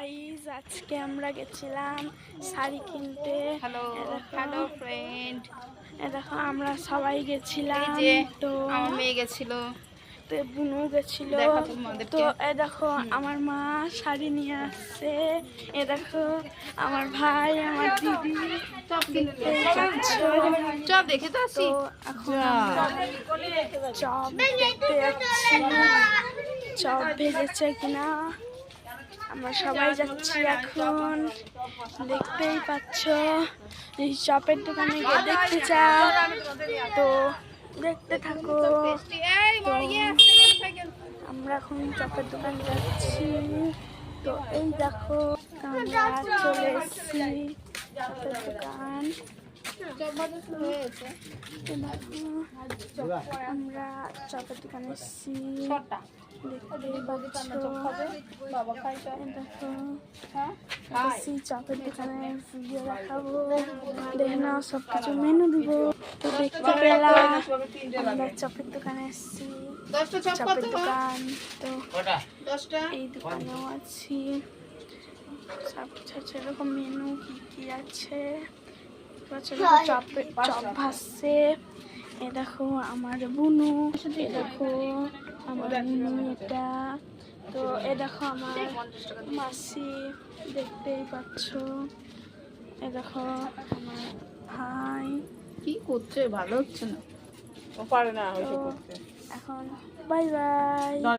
Guys, আজকে আমরা গেছিলাম শাড়ি কিনতে। হ্যালো হ্যালো ফ্রেন্ড, দেখো আমরা সবাই গেছিলাম। এই যে তো আমার মেয়ে গেছিল, তো বুনু গেছিল। দেখো তোমাদেরকে। তো দেখো আমার মা শাড়ি নিয়ে আসছে। দেখো আমার ভাই, আমার দিদি চপ কিনে এই যাচ্ছ। চপ দেখে তো আসি। তো এখন আমরা চপ দেখতে যাচ্ছি, চপ ভেজেছে কিনা। আমরা সবাই যাচ্ছি এখন, দেখতেই পাচ্ছ। এই চপের দোকানে গিয়ে দেখতে চাও তো দেখতে থাকো। তো আমরা এখন চপের দোকানে যাচ্ছি। তো এই দেখো আমরা চলে এসেছি চপের দোকান। আমরা চপের দোকানে এসেছি, দেখতেই পাচ্ছ। দেখো এসেছি চপের দোকানে, ভিডিও দেখাবো, দেখে নাও, সব কিছু মেনু দিব। তো দেখতে পেলাম আমরা চপের দোকানে এসেছি, চপের দোকান। তো এই দোকানেও আছি, সব কিছু আছে। এরকম মেনু কি কি আছে, চপ ভাসছে। এ দেখো আমার বুনু, এ দেখো আমার বুনু এটা। তো এ দেখো আমার মাসি, দেখতেই পাচ্ছ। এ দেখো আমার ভাই। কি করছে, ভালো হচ্ছে না। এখন বাই বাই।